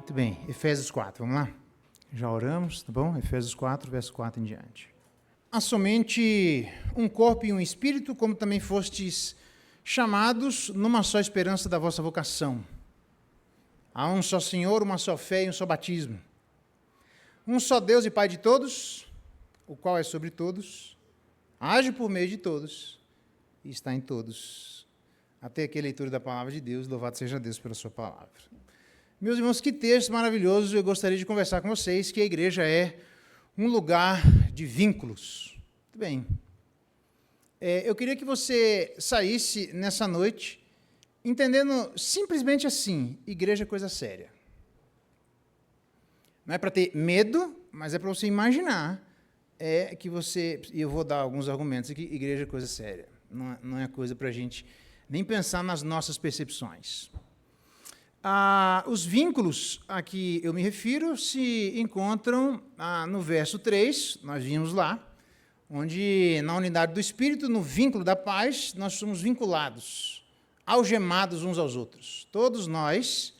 Muito bem, Efésios 4, vamos lá? Já oramos, tá bom? Efésios 4, verso 4 em diante. Há somente um corpo e um espírito, como também fostes chamados numa só esperança da vossa vocação. Há um só Senhor, uma só fé e um só batismo. Um só Deus e Pai de todos, o qual é sobre todos, age por meio de todos e está em todos. Até aqui a leitura da palavra de Deus, louvado seja Deus pela sua palavra. Meus irmãos, que texto maravilhoso, eu gostaria de conversar com vocês, que a igreja é um lugar de vínculos. Muito bem. Eu queria que você saísse nessa noite entendendo simplesmente assim, igreja é coisa séria. Não é para ter medo, mas é para você imaginar que você, e eu vou dar alguns argumentos aqui, igreja é coisa séria. Não é coisa para a gente nem pensar nas nossas percepções. Os vínculos a que eu me refiro se encontram no verso 3, nós vimos lá, onde na unidade do Espírito, no vínculo da paz, nós somos vinculados, algemados uns aos outros. Todos nós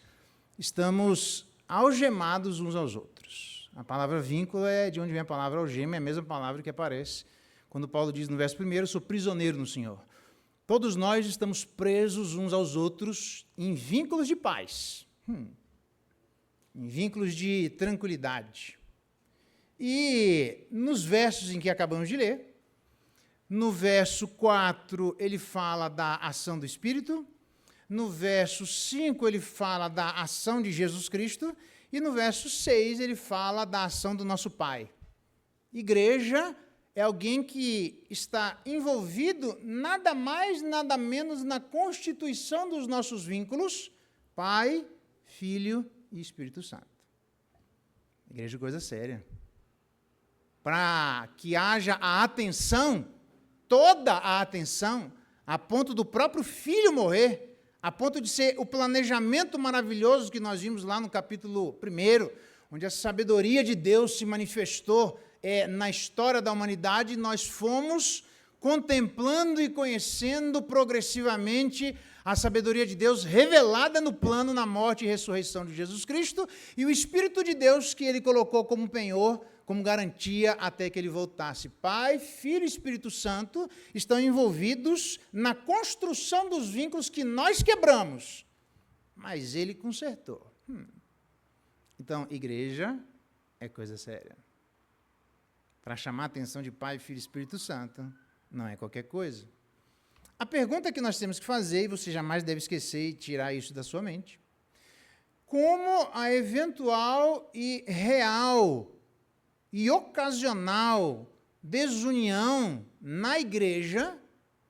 estamos algemados uns aos outros. A palavra vínculo é de onde vem a palavra algema, é a mesma palavra que aparece quando Paulo diz no verso 1, eu sou prisioneiro no Senhor. Todos nós estamos presos uns aos outros em vínculos de paz, em vínculos de tranquilidade. E nos versos em que acabamos de ler, no verso 4 ele fala da ação do Espírito, no verso 5 ele fala da ação de Jesus Cristo, e no verso 6 ele fala da ação do nosso Pai. Igreja é alguém que está envolvido nada mais, nada menos na constituição dos nossos vínculos, Pai, Filho e Espírito Santo. Igreja é coisa séria. Para que haja a atenção, toda a atenção, a ponto do próprio Filho morrer, a ponto de ser o planejamento maravilhoso que nós vimos lá no capítulo 1, onde a sabedoria de Deus se manifestou na história da humanidade, nós fomos contemplando e conhecendo progressivamente a sabedoria de Deus revelada no plano, na morte e ressurreição de Jesus Cristo, e o Espírito de Deus que ele colocou como penhor, como garantia até que ele voltasse. Pai, Filho e Espírito Santo estão envolvidos na construção dos vínculos que nós quebramos, mas ele consertou. Então, igreja é coisa séria. Para chamar a atenção de Pai, Filho e Espírito Santo, não é qualquer coisa. A pergunta que nós temos que fazer, e você jamais deve esquecer e tirar isso da sua mente, como a eventual e real e ocasional desunião na igreja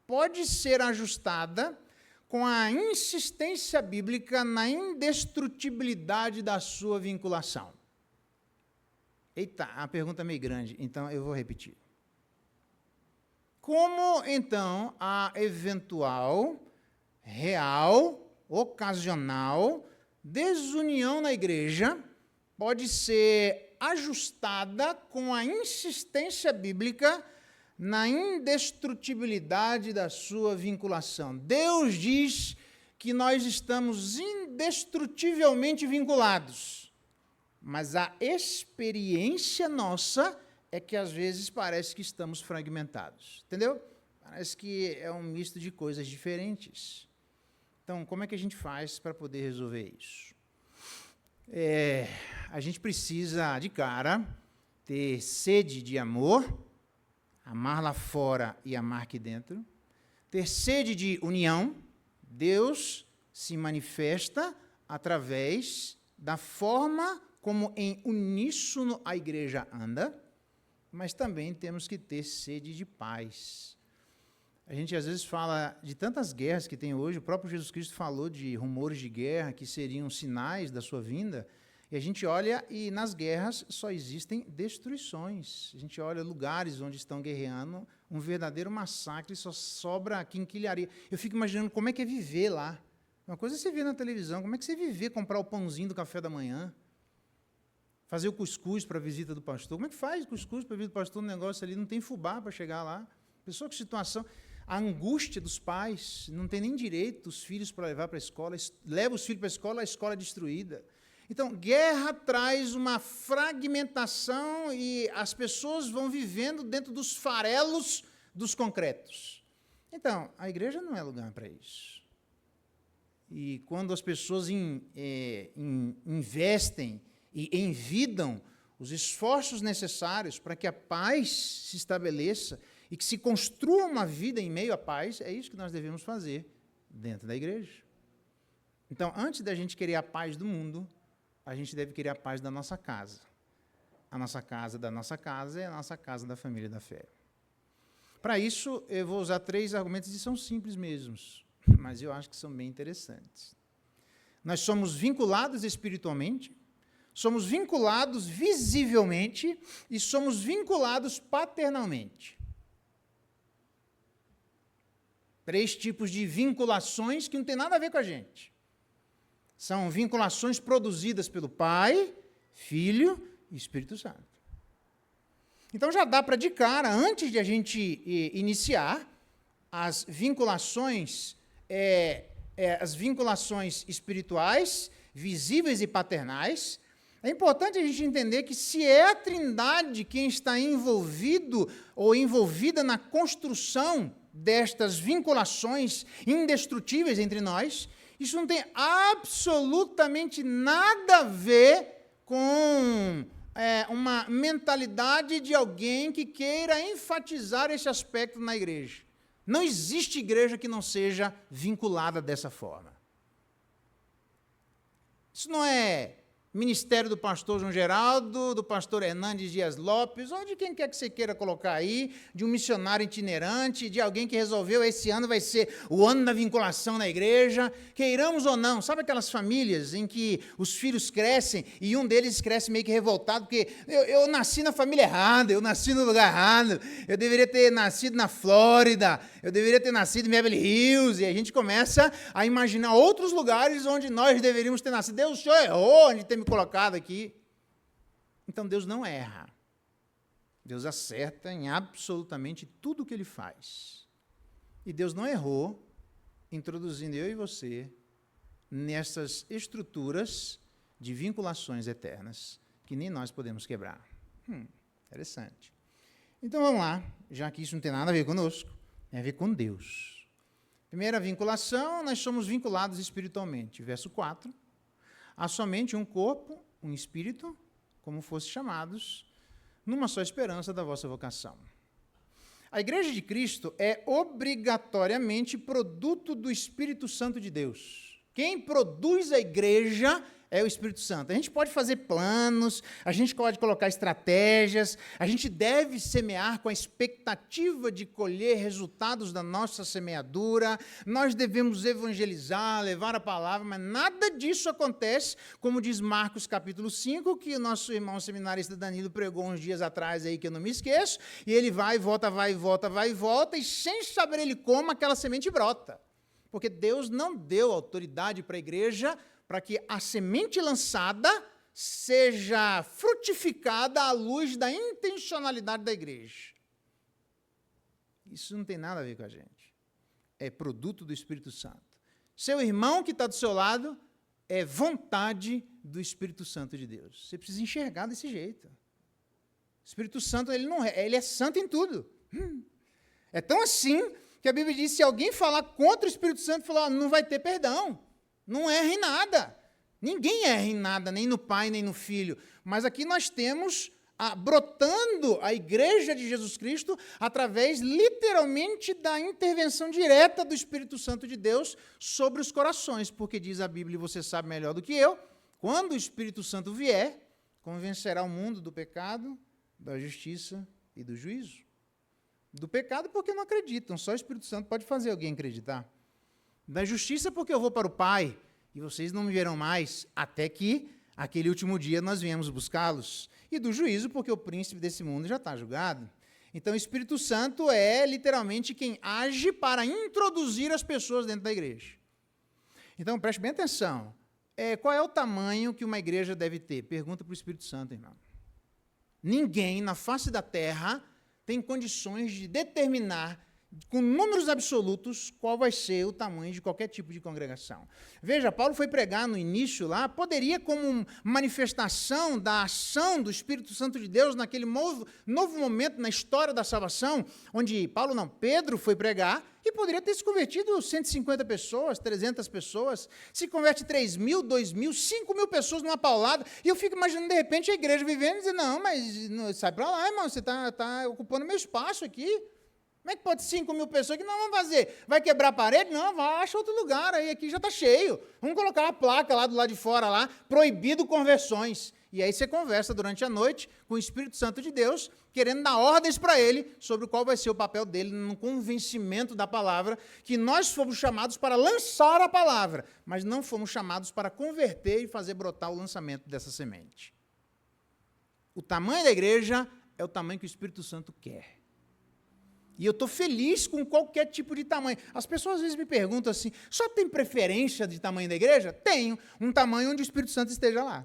pode ser ajustada com a insistência bíblica na indestrutibilidade da sua vinculação. Eita, a pergunta é meio grande, então eu vou repetir. Como, então, a eventual, real, ocasional desunião na igreja pode ser ajustada com a insistência bíblica na indestrutibilidade da sua vinculação? Deus diz que nós estamos indestrutivelmente vinculados. Mas a experiência nossa é que, às vezes, parece que estamos fragmentados. Entendeu? Parece que é um misto de coisas diferentes. Então, como é que a gente faz para poder resolver isso? A gente precisa, de cara, ter sede de amor, amar lá fora e amar aqui dentro, ter sede de união. Deus se manifesta através da forma como em uníssono a igreja anda, mas também temos que ter sede de paz. A gente às vezes fala de tantas guerras que tem hoje, o próprio Jesus Cristo falou de rumores de guerra que seriam sinais da sua vinda, e a gente olha e nas guerras só existem destruições. A gente olha lugares onde estão guerreando, um verdadeiro massacre, só sobra quinquilharia. Eu fico imaginando como é que é viver lá. Uma coisa é você ver na televisão, como é que você viver, comprar o pãozinho do café da manhã, fazer o cuscuz para a visita do pastor. Como é que faz cuscuz para a visita do pastor no negócio ali? Não tem fubá para chegar lá. Pessoa, que situação. A angústia dos pais, não tem nem direito os filhos para levar para a escola, leva os filhos para a escola destruída. Então, guerra traz uma fragmentação e as pessoas vão vivendo dentro dos farelos dos concretos. Então, a igreja não é lugar para isso. E quando as pessoas investem e envidam os esforços necessários para que a paz se estabeleça e que se construa uma vida em meio à paz, é isso que nós devemos fazer dentro da igreja. Então, antes da gente querer a paz do mundo, a gente deve querer a paz da nossa casa. A nossa casa da nossa casa é a nossa casa da família da fé. Para isso, eu vou usar 3 argumentos, e são simples mesmos, mas eu acho que são bem interessantes. Nós somos vinculados espiritualmente, somos vinculados visivelmente e somos vinculados paternalmente. 3 tipos de vinculações que não tem nada a ver com a gente. São vinculações produzidas pelo Pai, Filho e Espírito Santo. Então, já dá para de cara, antes de a gente iniciar, as vinculações espirituais, visíveis e paternais, é importante a gente entender que se é a Trindade quem está envolvido ou envolvida na construção destas vinculações indestrutíveis entre nós, isso não tem absolutamente nada a ver com uma mentalidade de alguém que queira enfatizar esse aspecto na igreja. Não existe igreja que não seja vinculada dessa forma. Isso não é ministério do pastor João Geraldo, do pastor Hernandes Dias Lopes, ou de quem quer que você queira colocar aí, de um missionário itinerante, de alguém que resolveu esse ano vai ser o ano da vinculação na igreja, queiramos ou não. Sabe aquelas famílias em que os filhos crescem e um deles cresce meio que revoltado, porque eu nasci na família errada, eu nasci no lugar errado, eu deveria ter nascido na Flórida, eu deveria ter nascido em Beverly Hills, e a gente começa a imaginar outros lugares onde nós deveríamos ter nascido. Deus, o senhor errou de ter me colocado aqui. Então, Deus não erra. Deus acerta em absolutamente tudo o que Ele faz. E Deus não errou introduzindo eu e você nessas estruturas de vinculações eternas que nem nós podemos quebrar. Interessante. Então, vamos lá, já que isso não tem nada a ver conosco, tem a ver com Deus. Primeira vinculação, nós somos vinculados espiritualmente. Verso 4. Há somente um corpo, um espírito, como fosse chamados, numa só esperança da vossa vocação. A Igreja de Cristo é obrigatoriamente produto do Espírito Santo de Deus. Quem produz a igreja é o Espírito Santo. A gente pode fazer planos, a gente pode colocar estratégias, a gente deve semear com a expectativa de colher resultados da nossa semeadura, nós devemos evangelizar, levar a palavra, mas nada disso acontece, como diz Marcos capítulo 5, que o nosso irmão seminarista Danilo pregou uns dias atrás aí, que eu não me esqueço, e ele vai e volta, vai e volta, vai e volta, e sem saber ele como, aquela semente brota. Porque Deus não deu autoridade para a igreja para que a semente lançada seja frutificada à luz da intencionalidade da igreja. Isso não tem nada a ver com a gente. É produto do Espírito Santo. Seu irmão que está do seu lado é vontade do Espírito Santo de Deus. Você precisa enxergar desse jeito. O Espírito Santo, ele é santo em tudo. É tão assim que a Bíblia diz, se alguém falar contra o Espírito Santo, não vai ter perdão. Não erra em nada. Ninguém erra em nada, nem no Pai, nem no Filho. Mas aqui nós temos brotando a Igreja de Jesus Cristo através, literalmente, da intervenção direta do Espírito Santo de Deus sobre os corações. Porque diz a Bíblia, e você sabe melhor do que eu, quando o Espírito Santo vier, convencerá o mundo do pecado, da justiça e do juízo. Do pecado porque não acreditam, só o Espírito Santo pode fazer alguém acreditar. Da justiça, porque eu vou para o Pai, e vocês não me verão mais, até que, aquele último dia, nós viemos buscá-los. E do juízo, porque o príncipe desse mundo já está julgado. Então, o Espírito Santo é, literalmente, quem age para introduzir as pessoas dentro da igreja. Então, preste bem atenção. Qual é o tamanho que uma igreja deve ter? Pergunta para o Espírito Santo, irmão. Ninguém, na face da terra, tem condições de determinar com números absolutos, qual vai ser o tamanho de qualquer tipo de congregação. Veja, Paulo foi pregar no início lá, poderia como manifestação da ação do Espírito Santo de Deus naquele novo momento na história da salvação, onde Pedro foi pregar, e poderia ter se convertido 150 pessoas, 300 pessoas, se converte 3.000, 2.000, 5.000 pessoas numa paulada, e eu fico imaginando, de repente, a igreja vivendo e dizendo, não, mas sai para lá, irmão, você está ocupando meu espaço aqui. Como é que pode 5.000 pessoas? O que nós vamos fazer? Vai quebrar a parede? Não, vai, acha outro lugar, aí aqui já está cheio. Vamos colocar uma placa lá do lado de fora, lá, proibido conversões. E aí você conversa durante a noite com o Espírito Santo de Deus, querendo dar ordens para ele sobre qual vai ser o papel dele no convencimento da palavra, que nós fomos chamados para lançar a palavra, mas não fomos chamados para converter e fazer brotar o lançamento dessa semente. O tamanho da igreja é o tamanho que o Espírito Santo quer. E eu estou feliz com qualquer tipo de tamanho. As pessoas às vezes me perguntam assim, só tem preferência de tamanho da igreja? Tenho. Um tamanho onde o Espírito Santo esteja lá.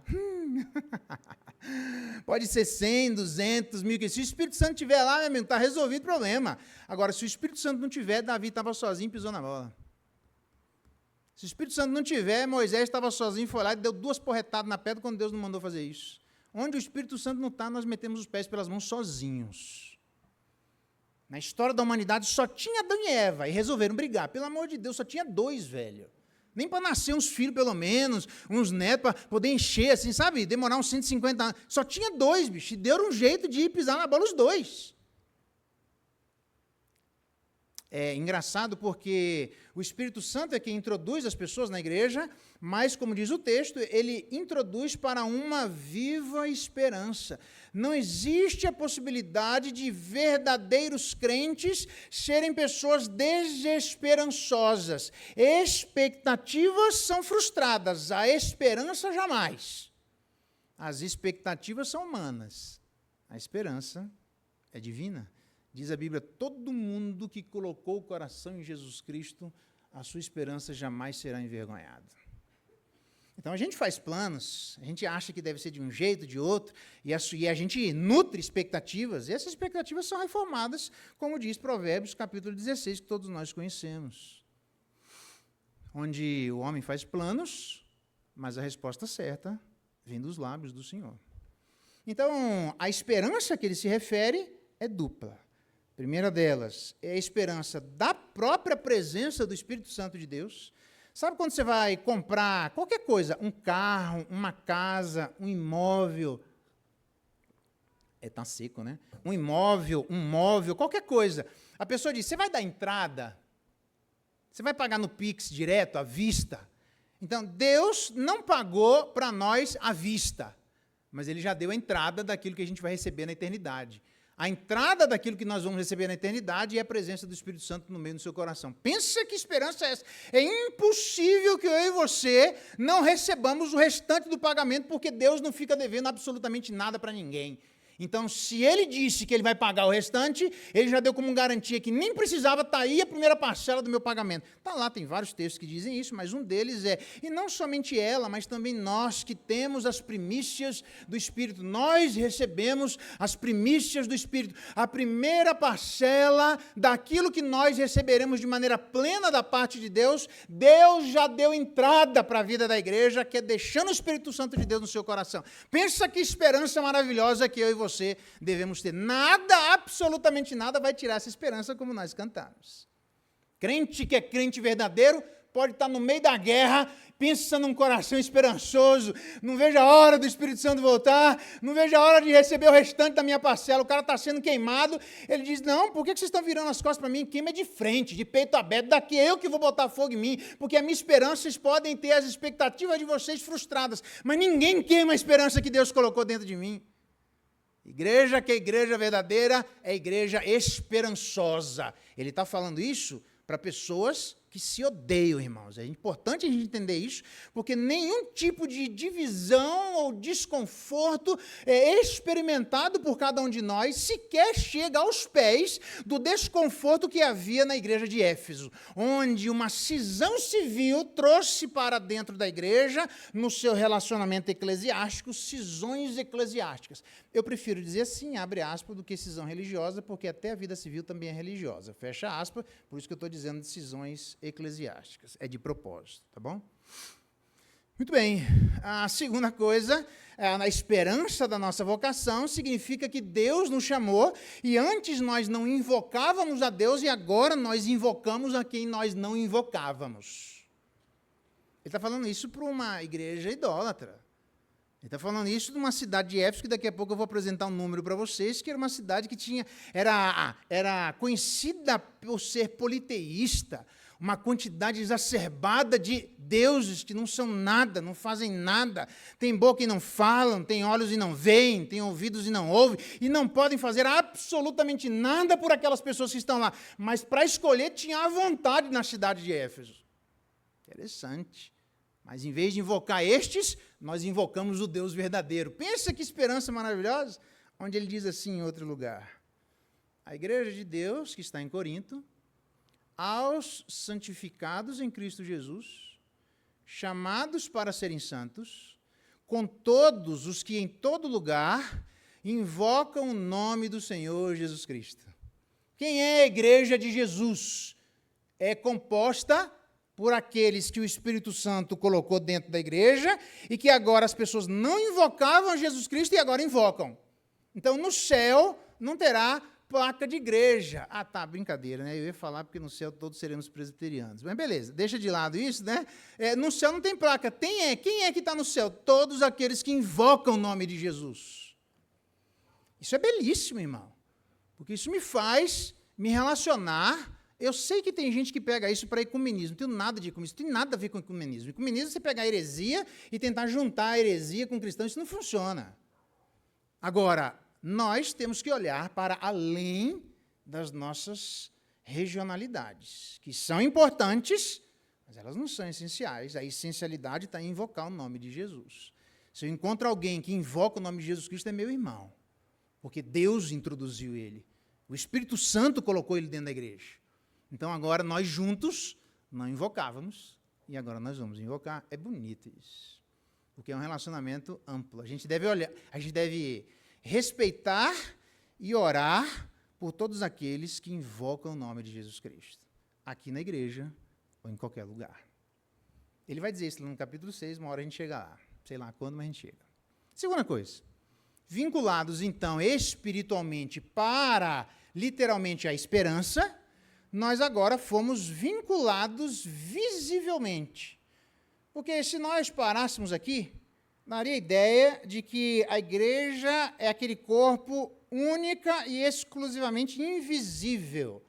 Pode ser 100, 200, 1.000. Se o Espírito Santo estiver lá, meu amigo, está resolvido o problema. Agora, se o Espírito Santo não tiver, Davi estava sozinho e pisou na bola. Se o Espírito Santo não tiver, Moisés estava sozinho, foi lá e deu 2 porretadas na pedra quando Deus não mandou fazer isso. Onde o Espírito Santo não está, nós metemos os pés pelas mãos sozinhos. Na história da humanidade só tinha Adão e Eva, e resolveram brigar. Pelo amor de Deus, só tinha 2, velho. Nem para nascer uns filhos, pelo menos, uns netos, para poder encher, assim, sabe? Demorar uns 150 anos. Só tinha 2, bicho, e deram um jeito de pisar na bola os 2. É engraçado porque o Espírito Santo é quem introduz as pessoas na igreja, mas, como diz o texto, ele introduz para uma viva esperança. Não existe a possibilidade de verdadeiros crentes serem pessoas desesperançosas. Expectativas são frustradas, a esperança jamais. As expectativas são humanas, a esperança é divina. Diz a Bíblia, todo mundo que colocou o coração em Jesus Cristo, a sua esperança jamais será envergonhada. Então, a gente faz planos, a gente acha que deve ser de um jeito, de outro, e a gente nutre expectativas, e essas expectativas são reformadas, como diz Provérbios, capítulo 16, que todos nós conhecemos. Onde o homem faz planos, mas a resposta certa vem dos lábios do Senhor. Então, a esperança a que ele se refere é dupla. A primeira delas é a esperança da própria presença do Espírito Santo de Deus. Sabe quando você vai comprar qualquer coisa, um carro, uma casa, um imóvel, tá seco, né? Um imóvel, um móvel, qualquer coisa. A pessoa diz, você vai dar entrada? Você vai pagar no Pix direto, à vista? Então, Deus não pagou para nós à vista, mas Ele já deu a entrada daquilo que a gente vai receber na eternidade. A entrada daquilo que nós vamos receber na eternidade é a presença do Espírito Santo no meio do seu coração. Pensa que esperança é essa. É impossível que eu e você não recebamos o restante do pagamento, porque Deus não fica devendo absolutamente nada para ninguém. Então, se ele disse que ele vai pagar o restante, ele já deu como garantia que nem precisava estar aí a primeira parcela do meu pagamento. Está lá, tem vários textos que dizem isso, mas um deles é, e não somente ela, mas também nós que temos as primícias do Espírito. Nós recebemos as primícias do Espírito. A primeira parcela daquilo que nós receberemos de maneira plena da parte de Deus, Deus já deu entrada para a vida da igreja, que é deixando o Espírito Santo de Deus no seu coração. Pensa que esperança maravilhosa que eu e você devemos ter. Nada, absolutamente nada, vai tirar essa esperança como nós cantamos. Crente que é crente verdadeiro pode estar no meio da guerra, pensa num coração esperançoso, não vejo a hora do Espírito Santo voltar, não vejo a hora de receber o restante da minha parcela, o cara está sendo queimado, ele diz, não, por que vocês estão virando as costas para mim? Queima de frente, de peito aberto, daqui eu que vou botar fogo em mim, porque a minha esperança, vocês podem ter as expectativas de vocês frustradas, mas ninguém queima a esperança que Deus colocou dentro de mim. Igreja que é igreja verdadeira é igreja esperançosa. Ele está falando isso para pessoas que se odeiam, irmãos. É importante a gente entender isso, porque nenhum tipo de divisão ou desconforto é experimentado por cada um de nós sequer chega aos pés do desconforto que havia na igreja de Éfeso, onde uma cisão civil trouxe para dentro da igreja, no seu relacionamento eclesiástico, cisões eclesiásticas. Eu prefiro dizer assim, abre aspas, do que cisão religiosa, porque até a vida civil também é religiosa. Fecha aspas, por isso que eu estou dizendo de cisões eclesiásticas. É de propósito, tá bom? Muito bem. A segunda coisa, na esperança da nossa vocação, significa que Deus nos chamou e antes nós não invocávamos a Deus e agora nós invocamos a quem nós não invocávamos. Ele está falando isso para uma igreja idólatra. Ele está falando isso de uma cidade de Éfeso, que daqui a pouco eu vou apresentar um número para vocês, que era uma cidade que era conhecida por ser politeísta, uma quantidade exacerbada de deuses que não são nada, não fazem nada, tem boca e não falam, tem olhos e não veem, tem ouvidos e não ouvem, e não podem fazer absolutamente nada por aquelas pessoas que estão lá. Mas para escolher, tinha à vontade na cidade de Éfeso. Interessante. Mas em vez de invocar estes, nós invocamos o Deus verdadeiro. Pensa que esperança maravilhosa, onde ele diz assim em outro lugar: a igreja de Deus, que está em Corinto, aos santificados em Cristo Jesus, chamados para serem santos, com todos os que em todo lugar invocam o nome do Senhor Jesus Cristo. Quem é a igreja de Jesus? É composta por aqueles que o Espírito Santo colocou dentro da igreja e que agora as pessoas não invocavam Jesus Cristo e agora invocam. Então, no céu não terá placa de igreja. Ah, tá, brincadeira, né? Eu ia falar porque no céu todos seremos presbiterianos. Mas beleza, deixa de lado isso, né? No céu não tem placa. Quem é que está no céu? Todos aqueles que invocam o nome de Jesus. Isso é belíssimo, irmão. Porque isso me faz me relacionar. Eu sei que tem gente que pega isso para ecumenismo. Não tem nada de ecumenismo, não tem nada a ver com ecumenismo. Ecumenismo é você pegar a heresia e tentar juntar a heresia com o cristão. Isso não funciona. Agora, nós temos que olhar para além das nossas regionalidades, que são importantes, mas elas não são essenciais. A essencialidade está em invocar o nome de Jesus. Se eu encontro alguém que invoca o nome de Jesus Cristo, é meu irmão, porque Deus introduziu ele. O Espírito Santo colocou ele dentro da igreja. Então, agora, nós juntos não invocávamos, e agora nós vamos invocar. É bonito isso, porque é um relacionamento amplo. A gente deve respeitar e orar por todos aqueles que invocam o nome de Jesus Cristo, aqui na igreja ou em qualquer lugar. Ele vai dizer isso no capítulo 6, uma hora a gente chega lá. Sei lá quando, mas a gente chega. Segunda coisa, vinculados, então, espiritualmente para, literalmente, a esperança, nós agora fomos vinculados visivelmente. Porque se nós parássemos aqui, daria a ideia de que a igreja é aquele corpo única e exclusivamente invisível.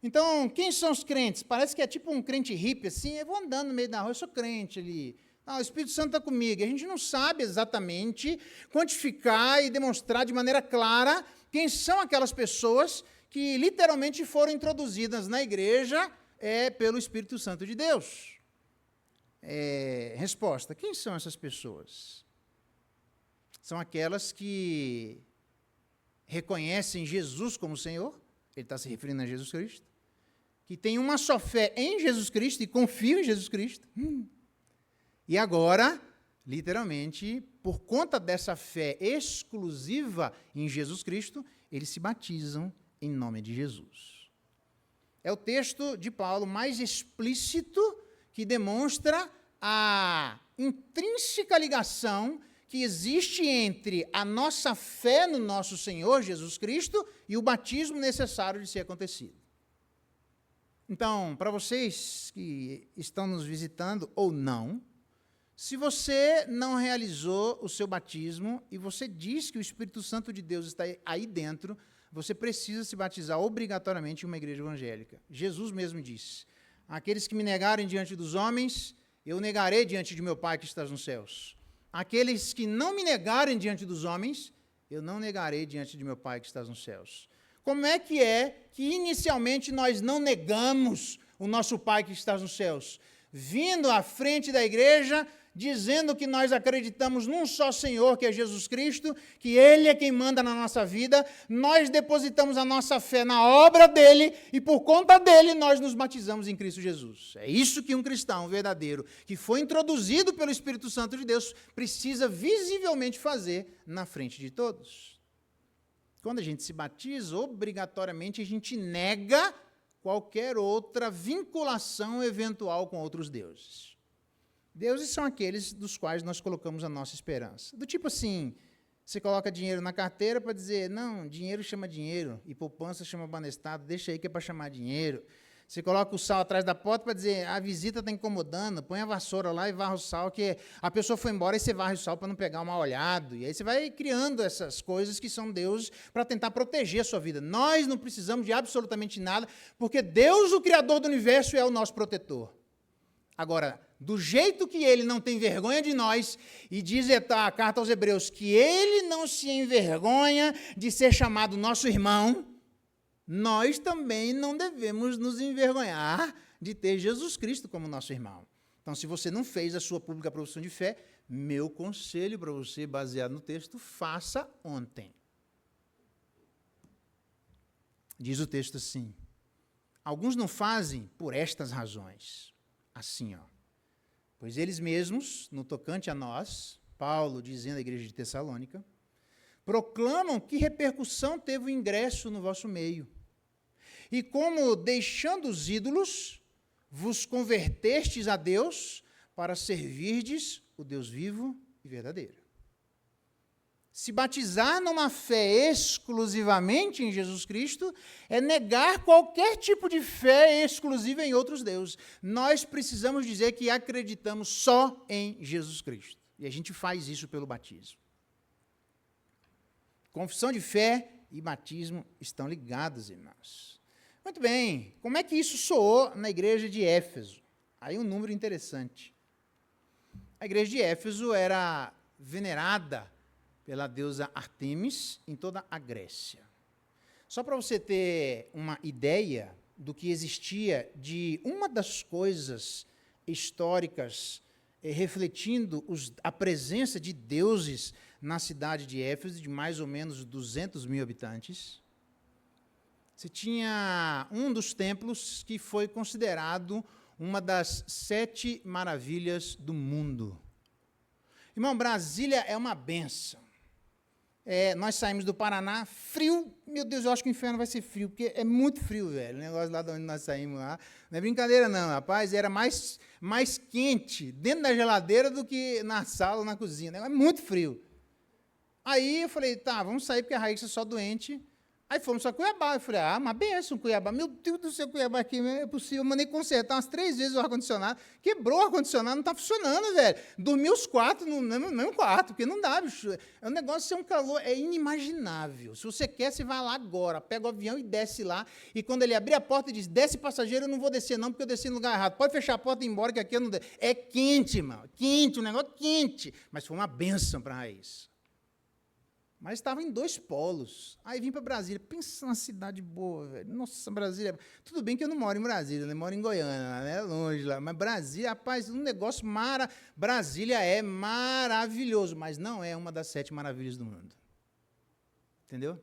Então, quem são os crentes? Parece que é tipo um crente hippie, assim, eu vou andando no meio da rua, eu sou crente ali. O Espírito Santo está comigo. E a gente não sabe exatamente quantificar e demonstrar de maneira clara quem são aquelas pessoas que literalmente foram introduzidas na igreja pelo Espírito Santo de Deus. Resposta: quem são essas pessoas? São aquelas que reconhecem Jesus como Senhor, ele está se referindo a Jesus Cristo, que têm uma só fé em Jesus Cristo e confiam em Jesus Cristo. E agora, literalmente, por conta dessa fé exclusiva em Jesus Cristo, eles se batizam em nome de Jesus. É o texto de Paulo mais explícito que demonstra a intrínseca ligação que existe entre a nossa fé no nosso Senhor Jesus Cristo e o batismo necessário de ser acontecido. Então, para vocês que estão nos visitando ou não, se você não realizou o seu batismo e você diz que o Espírito Santo de Deus está aí dentro, você precisa se batizar obrigatoriamente em uma igreja evangélica. Jesus mesmo disse: aqueles que me negarem diante dos homens, eu negarei diante de meu Pai que está nos céus. Aqueles que não me negarem diante dos homens, eu não negarei diante de meu Pai que está nos céus. Como é que inicialmente nós não negamos o nosso Pai que está nos céus, vindo à frente da igreja, dizendo que nós acreditamos num só Senhor, que é Jesus Cristo, que Ele é quem manda na nossa vida, nós depositamos a nossa fé na obra dEle e por conta dEle nós nos batizamos em Cristo Jesus. É isso que um cristão verdadeiro, que foi introduzido pelo Espírito Santo de Deus, precisa visivelmente fazer na frente de todos. Quando a gente se batiza, obrigatoriamente a gente nega qualquer outra vinculação eventual com outros deuses. Deuses são aqueles dos quais nós colocamos a nossa esperança. Do tipo assim, você coloca dinheiro na carteira para dizer, não, dinheiro chama dinheiro, e poupança chama banestado, deixa aí que é para chamar dinheiro. Você coloca o sal atrás da porta para dizer, a visita está incomodando, põe a vassoura lá e varra o sal, que a pessoa foi embora e você varre o sal para não pegar o mal olhado. E aí você vai criando essas coisas que são deuses para tentar proteger a sua vida. Nós não precisamos de absolutamente nada, porque Deus, o Criador do universo, é o nosso protetor. Agora, do jeito que ele não tem vergonha de nós, e diz a carta aos Hebreus que ele não se envergonha de ser chamado nosso irmão, nós também não devemos nos envergonhar de ter Jesus Cristo como nosso irmão. Então, se você não fez a sua pública profissão de fé, meu conselho para você, baseado no texto, faça ontem. Diz o texto assim, alguns não fazem por estas razões. Assim, pois eles mesmos, no tocante a nós, Paulo dizendo à igreja de Tessalônica, proclamam que repercussão teve o ingresso no vosso meio. E como, deixando os ídolos, vos convertestes a Deus para servirdes o Deus vivo e verdadeiro. Se batizar numa fé exclusivamente em Jesus Cristo é negar qualquer tipo de fé exclusiva em outros deuses. Nós precisamos dizer que acreditamos só em Jesus Cristo. E a gente faz isso pelo batismo. Confissão de fé e batismo estão ligados, irmãos. Muito bem, como é que isso soou na igreja de Éfeso? Aí um número interessante. A igreja de Éfeso era venerada pela deusa Ártemis em toda a Grécia. Só para você ter uma ideia do que existia de uma das coisas históricas refletindo a presença de deuses na cidade de Éfeso, de mais ou menos 200 mil habitantes, você tinha um dos templos que foi considerado uma das 7 maravilhas do mundo. Irmão, Brasília é uma benção. Nós saímos do Paraná, frio, meu Deus, eu acho que o inferno vai ser frio, porque é muito frio, velho, o negócio lá de onde nós saímos lá, não é brincadeira não, rapaz, era mais quente dentro da geladeira do que na sala ou na cozinha, é muito frio. Aí eu falei, tá, vamos sair porque a Raíssa é só doente. Aí fomos para Cuiabá. Eu falei, uma benção, Cuiabá. Meu Deus do céu, Cuiabá aqui não é possível. Eu mandei consertar umas 3 vezes o ar-condicionado. Quebrou o ar-condicionado, não está funcionando, velho. Dormi os 4 no mesmo quarto, porque não dá, bicho. É um negócio de ser um calor, é inimaginável. Se você quer, você vai lá agora, pega o avião e desce lá. E quando ele abrir a porta e diz, desce passageiro, eu não vou descer não, porque eu desci no lugar errado. Pode fechar a porta e ir embora, que aqui eu não desço. É quente, irmão. Quente, um negócio quente. Mas foi uma benção para a Raiz. Mas estava em 2 polos. Aí vim para Brasília. Pensa numa cidade boa, velho. Nossa, Brasília. Tudo bem que eu não moro em Brasília, eu moro em Goiânia, né? Longe lá. Mas Brasília, rapaz, um negócio Brasília é maravilhoso, mas não é uma das 7 maravilhas do mundo. Entendeu?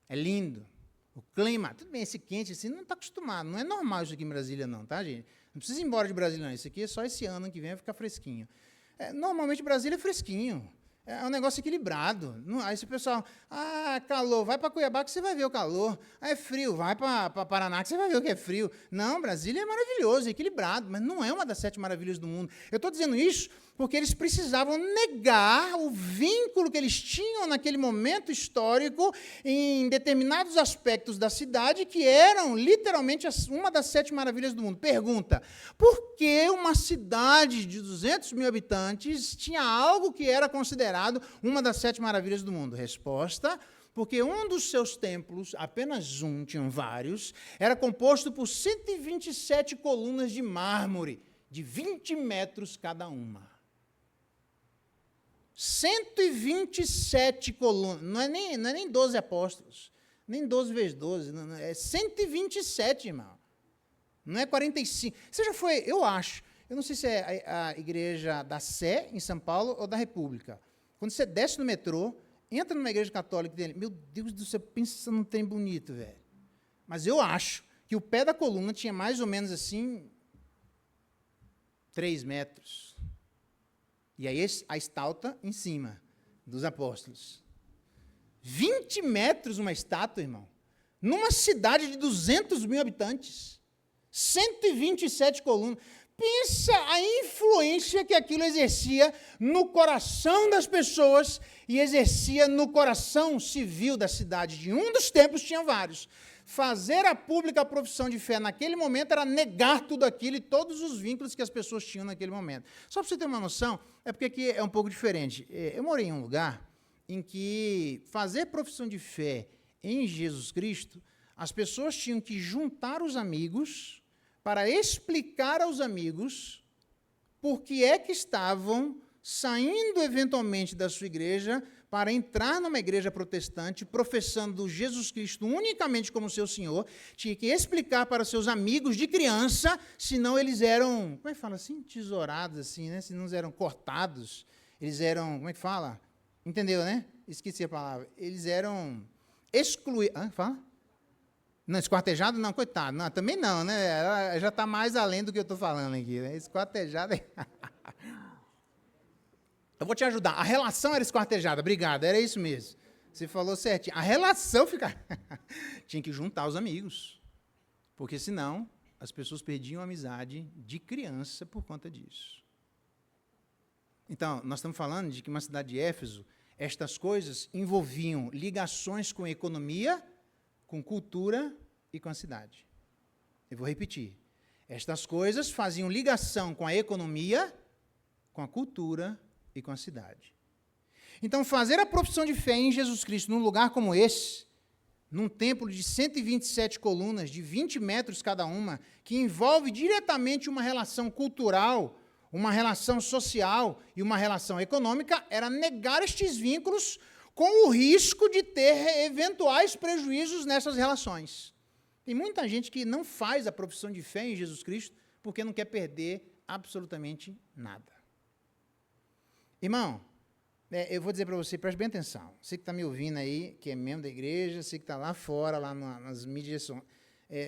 É lindo. O clima, tudo bem, esse quente assim, não está acostumado. Não é normal isso aqui em Brasília, não, tá, gente? Não precisa ir embora de Brasília, não. Isso aqui é só esse ano que vem, vai ficar fresquinho. Normalmente Brasília é fresquinho. É um negócio equilibrado. Aí se o pessoal, calor, vai para Cuiabá que você vai ver o calor. É frio, vai para Paraná que você vai ver o que é frio. Não, Brasília é maravilhoso, é equilibrado, mas não é uma das 7 maravilhas do mundo. Eu estou dizendo isso porque eles precisavam negar o vínculo que eles tinham naquele momento histórico em determinados aspectos da cidade que eram literalmente uma das 7 maravilhas do mundo. Pergunta, por que uma cidade de 200 mil habitantes tinha algo que era considerado uma das 7 maravilhas do mundo? Resposta, porque um dos seus templos, apenas um, tinham vários, era composto por 127 colunas de mármore, de 20 metros cada uma. 127 colunas, não é nem 12 apóstolos, nem 12 vezes 12, é 127, irmão. Não é 45. Você já foi, eu acho, eu não sei se é a igreja da Sé, em São Paulo, ou da República. Quando você desce no metrô, entra numa igreja católica dele, meu Deus do céu, pensa num trem bonito, velho. Mas eu acho que o pé da coluna tinha mais ou menos assim 3 metros. E aí a estátua em cima dos apóstolos. 20 metros uma estátua, irmão. Numa cidade de 200 mil habitantes. 127 colunas. Pensa a influência que aquilo exercia no coração das pessoas e exercia no coração civil da cidade. De um dos templos tinha vários. Fazer a pública a profissão de fé naquele momento era negar tudo aquilo e todos os vínculos que as pessoas tinham naquele momento. Só para você ter uma noção, é porque aqui é um pouco diferente. Eu morei em um lugar em que fazer profissão de fé em Jesus Cristo, as pessoas tinham que juntar os amigos para explicar aos amigos por que é que estavam saindo eventualmente da sua igreja para entrar numa igreja protestante, professando Jesus Cristo unicamente como seu Senhor, tinha que explicar para seus amigos de criança, senão eles eram, como é que fala assim? Tesourados, assim, né? Se não eram cortados, eles eram, como é que fala? Entendeu, né? Esqueci a palavra. Eles eram excluídos. Fala? Não, esquartejado não, coitado. Não, também não, né? Ela já está mais além do que eu estou falando aqui. Né? Esquartejado é... Eu vou te ajudar. A relação era esquartejada. Obrigado, era isso mesmo. Você falou certinho. A relação fica... Tinha que juntar os amigos. Porque, senão, as pessoas perdiam a amizade de criança por conta disso. Então, nós estamos falando de que uma cidade de Éfeso, estas coisas envolviam ligações com a economia, com cultura e com a cidade. Eu vou repetir. Estas coisas faziam ligação com a economia, com a cultura e com a cidade. Então, fazer a profissão de fé em Jesus Cristo num lugar como esse, num templo de 127 colunas, de 20 metros cada uma, que envolve diretamente uma relação cultural, uma relação social e uma relação econômica, era negar estes vínculos com o risco de ter eventuais prejuízos nessas relações. Tem muita gente que não faz a profissão de fé em Jesus Cristo porque não quer perder absolutamente nada. Irmão, eu vou dizer para você, preste bem atenção. Você que está me ouvindo aí, que é membro da igreja, você que está lá fora, lá nas mídias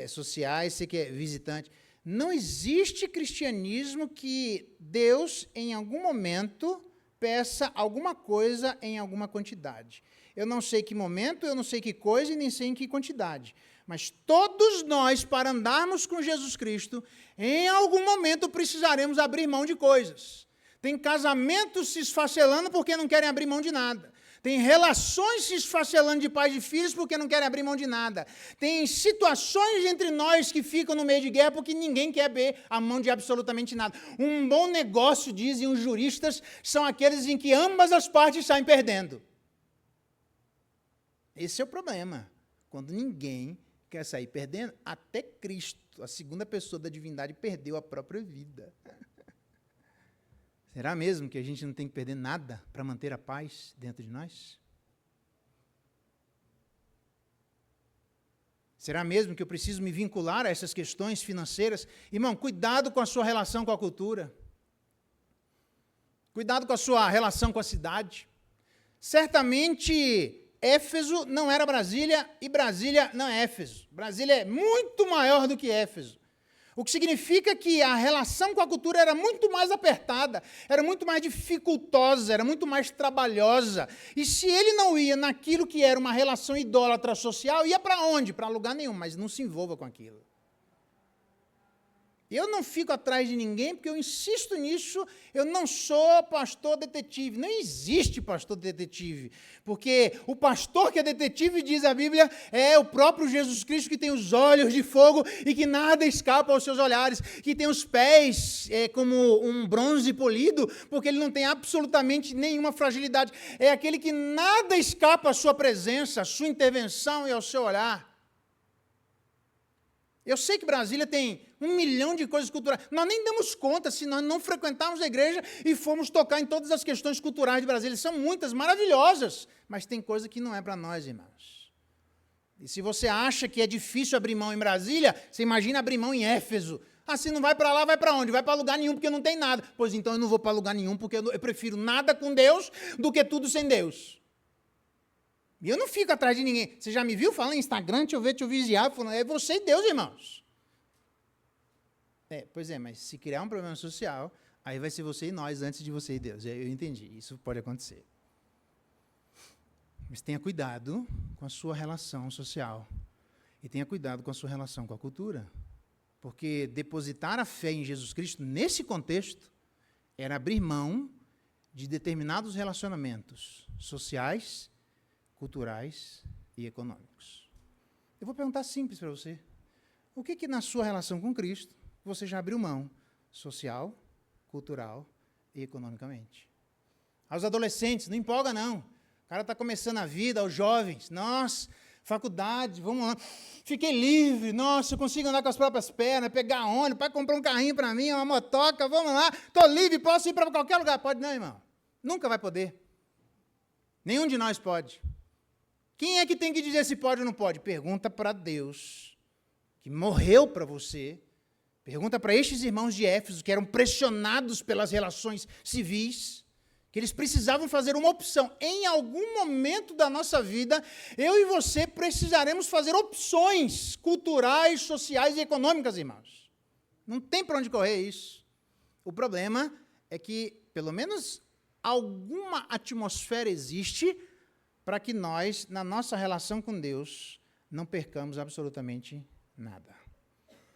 sociais, você que é visitante, não existe cristianismo que Deus, em algum momento, peça alguma coisa em alguma quantidade. Eu não sei que momento, eu não sei que coisa e nem sei em que quantidade. Mas todos nós, para andarmos com Jesus Cristo, em algum momento precisaremos abrir mão de coisas. Tem casamentos se esfacelando porque não querem abrir mão de nada. Tem relações se esfacelando de pais e filhos porque não querem abrir mão de nada. Tem situações entre nós que ficam no meio de guerra porque ninguém quer abrir a mão de absolutamente nada. Um bom negócio, dizem os juristas, são aqueles em que ambas as partes saem perdendo. Esse é o problema. Quando ninguém quer sair perdendo, até Cristo, a segunda pessoa da divindade, perdeu a própria vida. Será mesmo que a gente não tem que perder nada para manter a paz dentro de nós? Será mesmo que eu preciso me vincular a essas questões financeiras? Irmão, cuidado com a sua relação com a cultura. Cuidado com a sua relação com a cidade. Certamente, Éfeso não era Brasília e Brasília não é Éfeso. Brasília é muito maior do que Éfeso. O que significa que a relação com a cultura era muito mais apertada, era muito mais dificultosa, era muito mais trabalhosa. E se ele não ia naquilo que era uma relação idólatra social, ia para onde? Para lugar nenhum, mas não se envolva com aquilo. Eu não fico atrás de ninguém, porque eu insisto nisso, eu não sou pastor detetive. Não existe pastor detetive, porque o pastor que é detetive, diz a Bíblia, é o próprio Jesus Cristo que tem os olhos de fogo e que nada escapa aos seus olhares, que tem os pés como um bronze polido, porque ele não tem absolutamente nenhuma fragilidade. É aquele que nada escapa à sua presença, à sua intervenção e ao seu olhar. Eu sei que Brasília tem 1 milhão de coisas culturais. Nós nem damos conta se nós não frequentarmos a igreja e formos tocar em todas as questões culturais de Brasília. São muitas, maravilhosas, mas tem coisa que não é para nós, irmãos. E se você acha que é difícil abrir mão em Brasília, você imagina abrir mão em Éfeso. Ah, se não vai para lá, vai para onde? Vai para lugar nenhum porque não tem nada. Pois então eu não vou para lugar nenhum porque eu prefiro nada com Deus do que tudo sem Deus. E eu não fico atrás de ninguém. Você já me viu falando em Instagram, deixa eu vigiar, falando, é você e Deus, irmãos. Pois é, mas se criar um problema social, aí vai ser você e nós antes de você e Deus. Eu entendi, isso pode acontecer. Mas tenha cuidado com a sua relação social. E tenha cuidado com a sua relação com a cultura. Porque depositar a fé em Jesus Cristo, nesse contexto, era abrir mão de determinados relacionamentos sociais, culturais e econômicos. Eu vou perguntar simples para você. O que na sua relação com Cristo você já abriu mão social, cultural e economicamente? Aos adolescentes, não empolga não. O cara está começando a vida, aos jovens, nossa, faculdade, vamos lá. Fiquei livre, nossa, eu consigo andar com as próprias pernas, pegar ônibus, para comprar um carrinho para mim, uma motoca, vamos lá, estou livre, posso ir para qualquer lugar. Pode não, irmão. Nunca vai poder. Nenhum de nós pode. Quem é que tem que dizer se pode ou não pode? Pergunta para Deus, que morreu para você. Pergunta para estes irmãos de Éfeso, que eram pressionados pelas relações civis, que eles precisavam fazer uma opção. Em algum momento da nossa vida, eu e você precisaremos fazer opções culturais, sociais e econômicas, irmãos. Não tem para onde correr isso. O problema é que, pelo menos, alguma atmosfera existe para que nós, na nossa relação com Deus, não percamos absolutamente nada.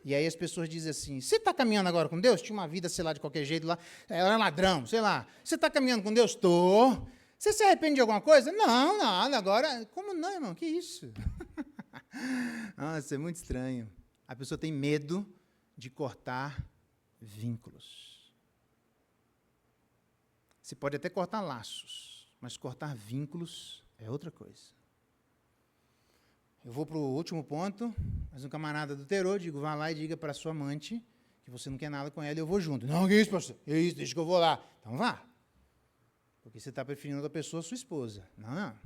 E aí as pessoas dizem assim, você está caminhando agora com Deus? Tinha uma vida, sei lá, de qualquer jeito lá, era ladrão, sei lá. Você está caminhando com Deus? Estou. Você se arrepende de alguma coisa? Não, nada, agora... Como não, irmão? Que isso? Nossa, é muito estranho. A pessoa tem medo de cortar vínculos. Você pode até cortar laços, mas cortar vínculos é outra coisa. Eu vou para o último ponto, mas um camarada adulterou, digo, vá lá e diga para a sua amante que você não quer nada com ela e eu vou junto. Não, que isso, pastor? Que isso, deixa que eu vou lá. Então vá. Porque você está preferindo outra pessoa, sua esposa. Não.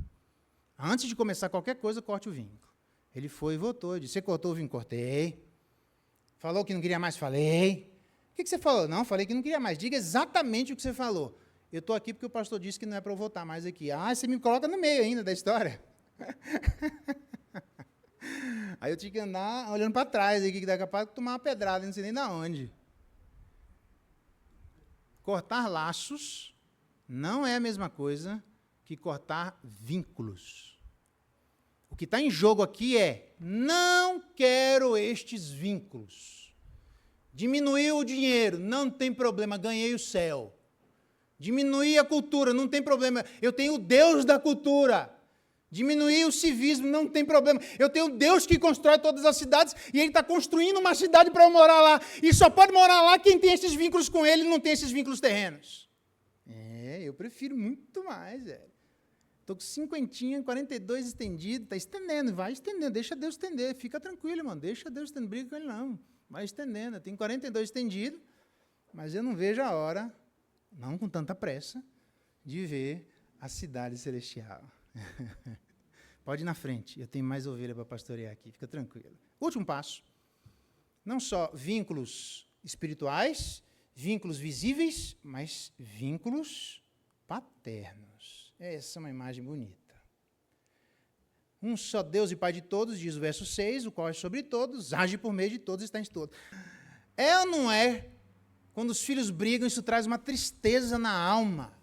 Antes de começar qualquer coisa, corte o vínculo. Ele foi e votou. Disse, você cortou o vínculo? Cortei. Falou que não queria mais? Falei. O que você falou? Não, falei que não queria mais. Diga exatamente o que você falou. Eu estou aqui porque o pastor disse que não é para eu votar mais aqui. Ah, você me coloca no meio ainda da história. Aí eu tinha que andar olhando para trás, que daqui a pouco tomar uma pedrada, não sei nem de onde. Cortar laços não é a mesma coisa que cortar vínculos. O que está em jogo aqui é, não quero estes vínculos. Diminuiu o dinheiro, não tem problema, ganhei o céu. Diminuir a cultura, não tem problema, eu tenho o Deus da cultura. Diminuir o civismo, não tem problema. Eu tenho Deus que constrói todas as cidades e Ele está construindo uma cidade para eu morar lá. E só pode morar lá quem tem esses vínculos com Ele e não tem esses vínculos terrenos. Eu prefiro muito mais, velho. Estou com 50, 42 estendido, está estendendo, vai estendendo, deixa Deus estender, fica tranquilo, irmão, deixa Deus estender, briga com Ele não, vai estendendo. Eu tenho 42 estendido, mas eu não vejo a hora, não com tanta pressa, de ver a cidade celestial. Pode ir na frente, eu tenho mais ovelha para pastorear aqui, fica tranquilo. Último passo, não só vínculos espirituais, vínculos visíveis, mas vínculos paternos. Essa é uma imagem bonita. Um só Deus e Pai de todos, diz o verso 6, o qual é sobre todos, age por meio de todos e está em todos. É ou não é? Quando os filhos brigam, isso traz uma tristeza na alma.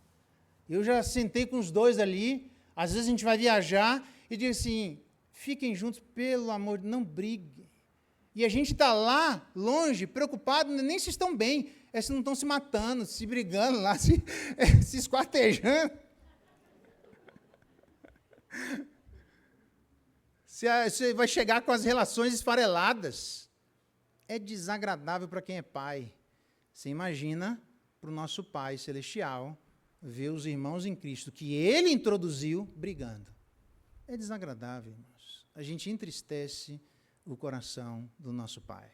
Eu já sentei com os dois ali, às vezes a gente vai viajar e diz assim, fiquem juntos, pelo amor de Deus, não briguem. E a gente está lá, longe, preocupado, nem se estão bem, se não estão se matando, se brigando lá, se esquartejando. Você vai chegar com as relações esfareladas. É desagradável para quem é pai. Você imagina para o nosso Pai Celestial ver os irmãos em Cristo que Ele introduziu brigando. É desagradável, irmãos. A gente entristece o coração do nosso Pai.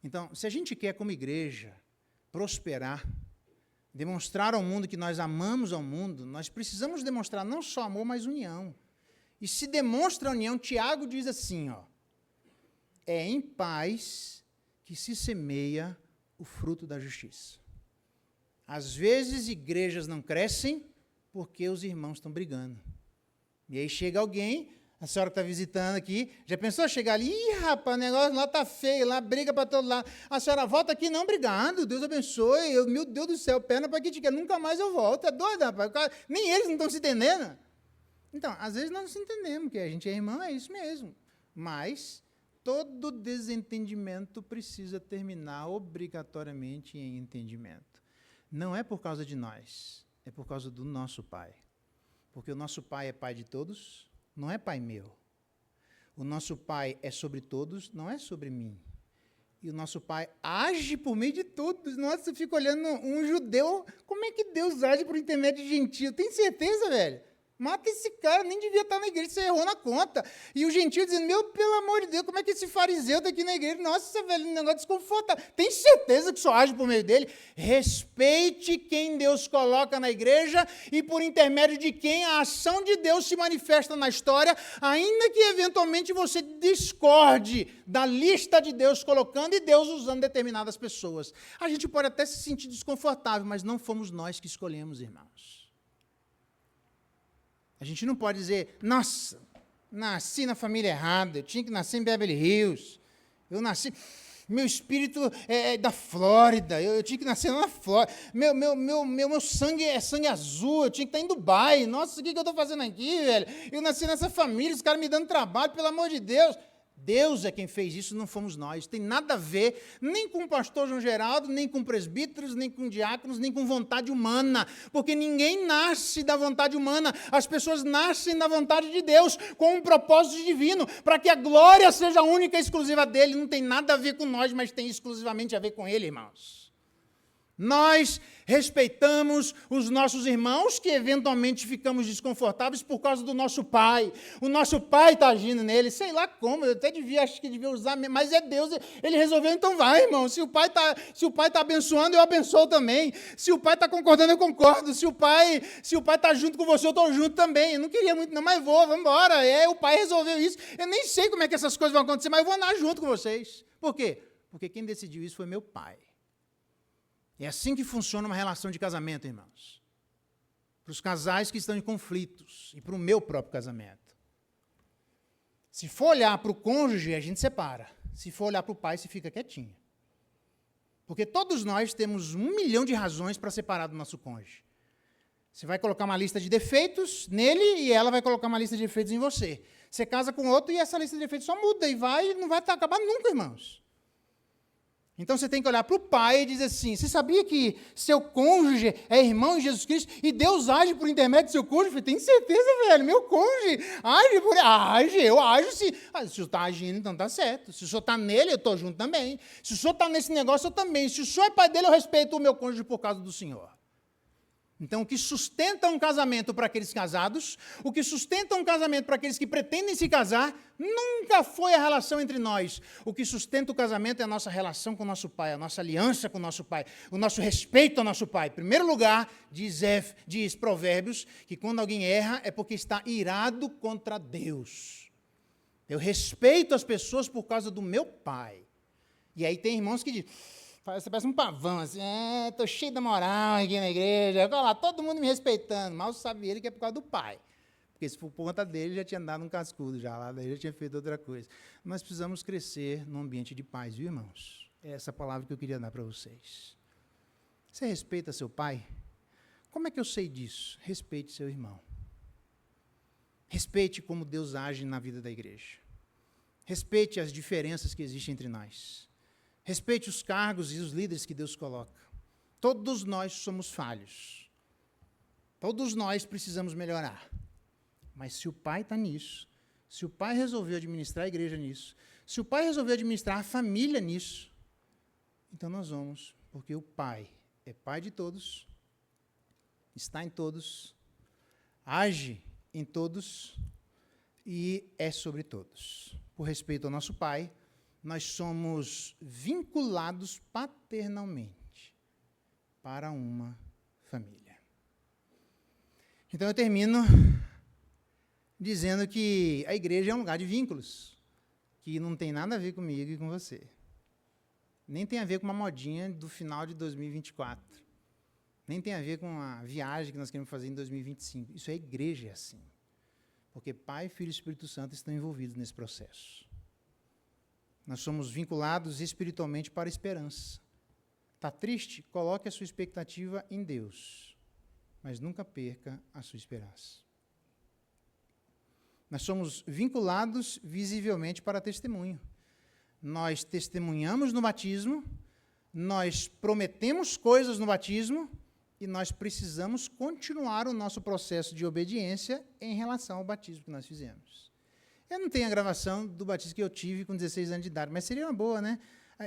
Então, se a gente quer, como igreja, prosperar, demonstrar ao mundo que nós amamos ao mundo, nós precisamos demonstrar não só amor, mas união. e se demonstra a união, Tiago diz assim, ó, é em paz que se semeia o fruto da justiça. Às vezes, igrejas não crescem porque os irmãos estão brigando. E aí chega alguém, a senhora que está visitando aqui, já pensou chegar ali? Ih, rapaz, o negócio lá está feio, lá briga para todo lado. A senhora volta aqui não brigando, Deus abençoe, meu Deus do céu, perna para que te quer, nunca mais eu volto. É doido, rapaz, nem eles não estão se entendendo. Então, às vezes nós não se entendemos, que a gente é irmão, é isso mesmo. Mas todo desentendimento precisa terminar obrigatoriamente em entendimento. Não é por causa de nós, é por causa do nosso Pai. Porque o nosso Pai é Pai de todos, não é Pai meu. O nosso Pai é sobre todos, não é sobre mim. E o nosso Pai age por meio de todos. Nossa, eu fico olhando um judeu, como é que Deus age por intermédio de gentio? Tem certeza, velho? Mata esse cara, nem devia estar na igreja, você errou na conta. E o gentio dizendo, meu, pelo amor de Deus, como é que esse fariseu está aqui na igreja? Nossa, velho, um negócio desconfortável. Tem certeza que só age por meio dele? Respeite quem Deus coloca na igreja e por intermédio de quem a ação de Deus se manifesta na história, ainda que eventualmente você discorde da lista de Deus colocando e Deus usando determinadas pessoas. A gente pode até se sentir desconfortável, mas não fomos nós que escolhemos, irmãos. A gente não pode dizer, nossa, nasci na família errada, eu tinha que nascer em Beverly Hills, eu nasci, meu espírito é da Flórida, eu tinha que nascer na Flórida, meu sangue é sangue azul, eu tinha que estar em Dubai, nossa, o que eu estou fazendo aqui, velho? Eu nasci nessa família, os caras me dando trabalho, pelo amor de Deus. Deus é quem fez isso, não fomos nós. Tem nada a ver, nem com o pastor João Geraldo, nem com presbíteros, nem com diáconos, nem com vontade humana, porque ninguém nasce da vontade humana, as pessoas nascem da vontade de Deus, com um propósito divino, para que a glória seja única e exclusiva dele. Não tem nada a ver com nós, mas tem exclusivamente a ver com ele, irmãos. Nós respeitamos os nossos irmãos que eventualmente ficamos desconfortáveis por causa do nosso pai. O nosso pai está agindo nele, sei lá como, eu até acho que devia usar, mas é Deus, ele resolveu, então vai, irmão. Se o pai está abençoando, eu abençoo também. Se o pai está concordando, eu concordo. Se o pai está junto com você, eu estou junto também. Eu não queria muito não, mas vamos embora. O pai resolveu isso. Eu nem sei como é que essas coisas vão acontecer, mas eu vou andar junto com vocês. Por quê? Porque quem decidiu isso foi meu pai. É assim que funciona uma relação de casamento, irmãos. Para os casais que estão em conflitos e para o meu próprio casamento. Se for olhar para o cônjuge, a gente separa. Se for olhar para o pai, se fica quietinho. Porque todos nós temos 1 milhão de razões para separar do nosso cônjuge. Você vai colocar uma lista de defeitos nele e ela vai colocar uma lista de defeitos em você. Você casa com outro e essa lista de defeitos só muda e não vai acabar nunca, irmãos. Então você tem que olhar para o pai e dizer assim, você sabia que seu cônjuge é irmão de Jesus Cristo e Deus age por intermédio do seu cônjuge? Tem certeza, velho, meu cônjuge age, eu ajo sim. Se o senhor está agindo, então está certo. Se o senhor está nele, eu estou junto também. Se o senhor está nesse negócio, eu também. Se o senhor é pai dele, eu respeito o meu cônjuge por causa do senhor. Então, o que sustenta um casamento para aqueles casados, o que sustenta um casamento para aqueles que pretendem se casar, nunca foi a relação entre nós. O que sustenta o casamento é a nossa relação com o nosso pai, a nossa aliança com o nosso pai, o nosso respeito ao nosso pai. Em primeiro lugar, diz Provérbios, que quando alguém erra é porque está irado contra Deus. Eu respeito as pessoas por causa do meu pai. E aí tem irmãos que dizem... Você parece um pavão, assim, estou cheio da moral aqui na igreja, olha lá, todo mundo me respeitando. Mal sabe ele que é por causa do pai. Porque se for por conta dele, já tinha dado um cascudo, lá daí já tinha feito outra coisa. Nós precisamos crescer num ambiente de paz, viu, irmãos? É essa palavra que eu queria dar para vocês. Você respeita seu pai? Como é que eu sei disso? Respeite seu irmão. Respeite como Deus age na vida da igreja. Respeite as diferenças que existem entre nós. Respeite os cargos e os líderes que Deus coloca. Todos nós somos falhos. Todos nós precisamos melhorar. Mas se o pai está nisso, se o pai resolveu administrar a igreja nisso, se o pai resolveu administrar a família nisso, então nós vamos, porque o pai é pai de todos, está em todos, age em todos e é sobre todos. Por respeito ao nosso pai, nós somos vinculados paternalmente para uma família. Então eu termino dizendo que a igreja é um lugar de vínculos, que não tem nada a ver comigo e com você. Nem tem a ver com uma modinha do final de 2024. Nem tem a ver com a viagem que nós queremos fazer em 2025. Isso é igreja, assim. Porque Pai, Filho e Espírito Santo estão envolvidos nesse processo. Nós somos vinculados espiritualmente para a esperança. Está triste? Coloque a sua expectativa em Deus, mas nunca perca a sua esperança. Nós somos vinculados visivelmente para testemunho. Nós testemunhamos no batismo, nós prometemos coisas no batismo e nós precisamos continuar o nosso processo de obediência em relação ao batismo que nós fizemos. Eu não tenho a gravação do batismo que eu tive com 16 anos de idade, mas seria uma boa, né?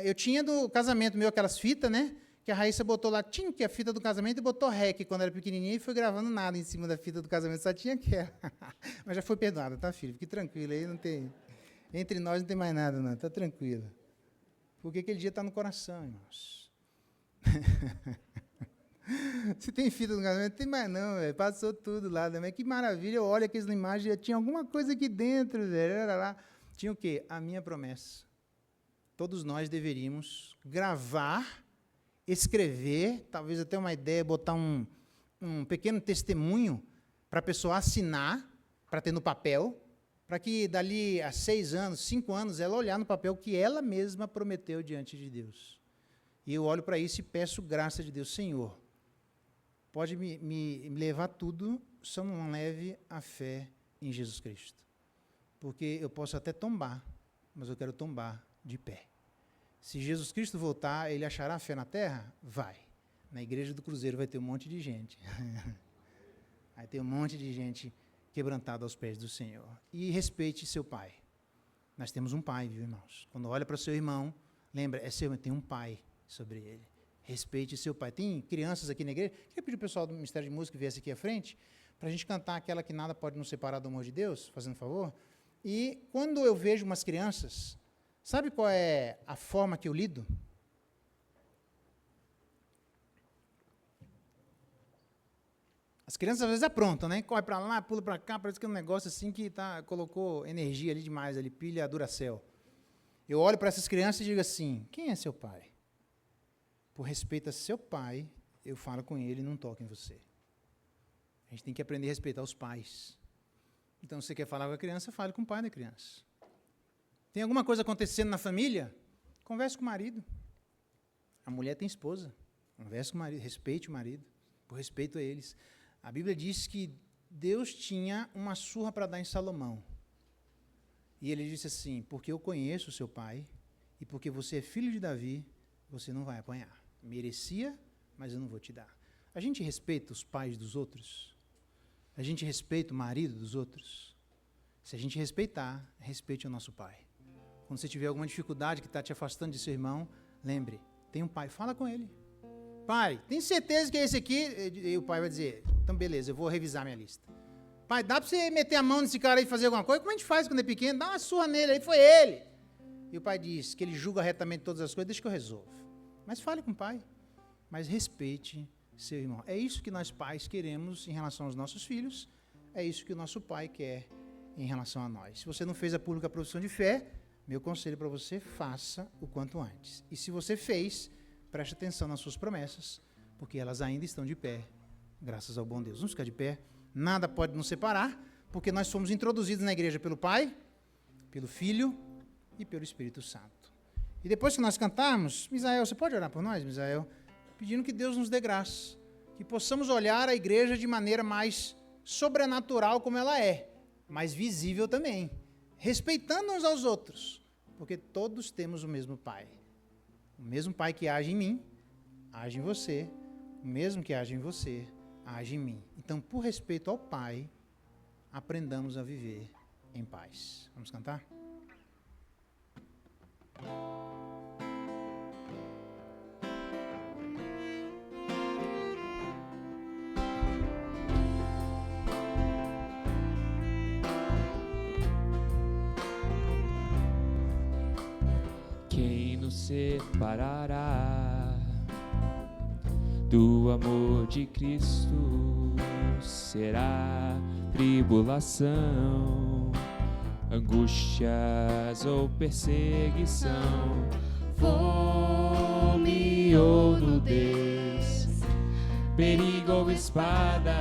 Eu tinha do casamento meu aquelas fitas, né? Que a Raíssa botou lá, tinha que a fita do casamento e botou REC quando era pequenininha e foi gravando nada em cima da fita do casamento, só tinha aquela. Mas já foi perdoada, tá, filho? Fique tranquilo aí, não tem... Entre nós não tem mais nada, não, tá tranquilo. Porque aquele dia está no coração, irmãos. Se tem fita do casamento, não tem mais não, velho. Passou tudo lá, mas que maravilha, eu olho aquelas imagens, tinha alguma coisa aqui dentro, velho. Era lá. Tinha o quê? A minha promessa. Todos nós deveríamos gravar, escrever, talvez até uma ideia, botar um pequeno testemunho para a pessoa assinar, para ter no papel, para que dali a 6 anos, 5 anos, ela olhar no papel que ela mesma prometeu diante de Deus. E eu olho para isso e peço graça de Deus. Senhor, pode me levar tudo, só não leve a fé em Jesus Cristo. Porque eu posso até tombar, mas eu quero tombar de pé. Se Jesus Cristo voltar, ele achará fé na terra? Vai. Na igreja do Cruzeiro vai ter um monte de gente. Vai ter um monte de gente quebrantada aos pés do Senhor. E respeite seu pai. Nós temos um pai, viu, irmãos? Quando olha para o seu irmão, lembra, é seu, tem um pai sobre ele. Respeite seu pai. Tem crianças aqui na igreja. Queria pedir o pessoal do Ministério de Música que viesse aqui à frente, para a gente cantar aquela que nada pode nos separar do amor de Deus, fazendo favor. E quando eu vejo umas crianças, sabe qual é a forma que eu lido? As crianças às vezes aprontam, né? Corre para lá, pula para cá, parece que é um negócio assim que colocou energia ali demais, ali, pilha Duracell. Eu olho para essas crianças e digo assim, quem é seu pai? Por respeito a seu pai, eu falo com ele e não toco em você. A gente tem que aprender a respeitar os pais. Então, se você quer falar com a criança, fale com o pai da criança. Tem alguma coisa acontecendo na família? Converse com o marido. A mulher tem esposa. Converse com o marido, respeite o marido, por respeito a eles. A Bíblia diz que Deus tinha uma surra para dar em Salomão. E ele disse assim, porque eu conheço o seu pai, e porque você é filho de Davi, você não vai apanhar. Merecia, mas eu não vou te dar. A gente respeita os pais dos outros? A gente respeita o marido dos outros? Se a gente respeitar, respeite o nosso pai. Quando você tiver alguma dificuldade que está te afastando de seu irmão, lembre, tem um pai, fala com ele. Pai, tem certeza que é esse aqui? E o pai vai dizer, então beleza, eu vou revisar minha lista. Pai, dá para você meter a mão nesse cara aí e fazer alguma coisa? Como a gente faz quando é pequeno? Dá uma surra nele aí, foi ele. E o pai diz que ele julga retamente todas as coisas, deixa que eu resolvo. Mas fale com o pai, mas respeite seu irmão. É isso que nós pais queremos em relação aos nossos filhos, é isso que o nosso pai quer em relação a nós. Se você não fez a pública profissão de fé, meu conselho para você, faça o quanto antes. E se você fez, preste atenção nas suas promessas, porque elas ainda estão de pé, graças ao bom Deus. Vamos ficar de pé, nada pode nos separar, porque nós fomos introduzidos na igreja pelo Pai, pelo Filho e pelo Espírito Santo. E depois que nós cantarmos, Misael, você pode orar por nós, Misael? Pedindo que Deus nos dê graça, que possamos olhar a igreja de maneira mais sobrenatural como ela é, mais visível também, respeitando uns aos outros, porque todos temos o mesmo Pai. O mesmo Pai que age em mim, age em você, o mesmo que age em você, age em mim. Então, por respeito ao Pai, aprendamos a viver em paz. Vamos cantar? Quem nos separará do amor de Cristo? será tribulação, angústias ou perseguição, fome ou nudez, perigo ou espada.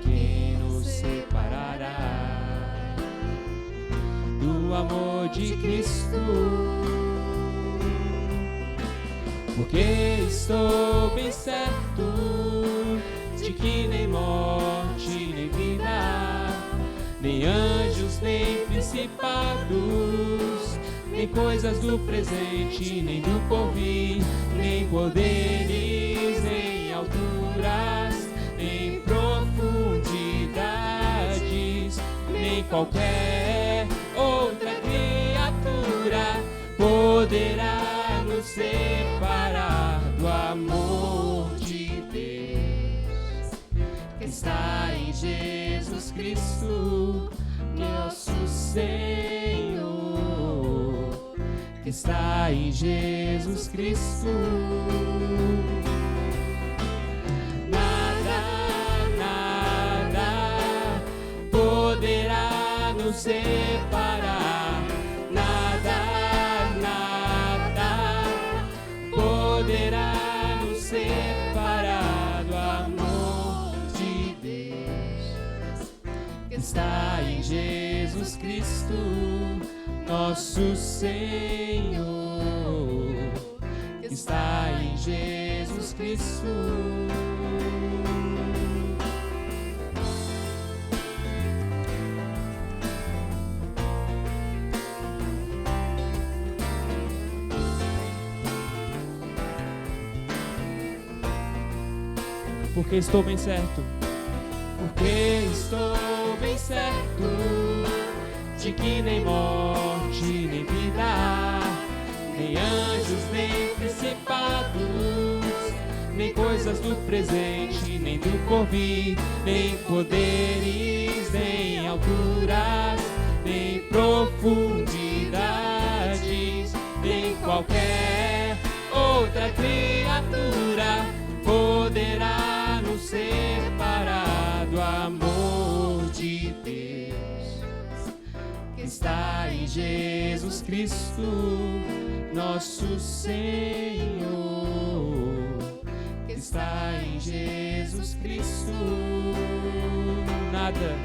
Quem nos separará do amor de Cristo? Porque estou bem certo de que nem morte, nem vida, nem anjos, nem principados, nem coisas do presente, nem do porvir, nem poderes, nem alturas, nem profundidades, nem qualquer outra criatura poderá nos separar do amor de Deus que está em Jesus Cristo, nosso Senhor, que está em Jesus Cristo. Nada poderá nos separar, nada poderá nos separar do amor de Deus que está em Jesus Cristo, nosso Senhor, que está em Jesus Cristo. Porque estou bem certo, porque estou bem certo de que nem morte, nem vida, nem anjos, nem principados, nem coisas do presente, nem do porvir, nem poderes, nem alturas, nem profundidades, nem qualquer outra criatura poderá nos separar do amor de Deus que está em Jesus Cristo, nosso Senhor, que está em Jesus Cristo. Nada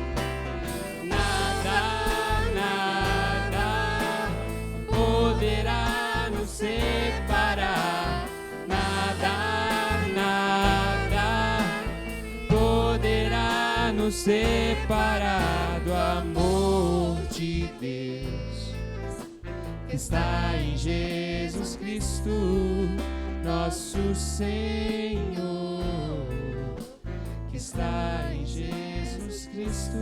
poderá nos separar, nada poderá nos separar do amor de Deus que está em Jesus Cristo, nosso Senhor, que está em Jesus Cristo.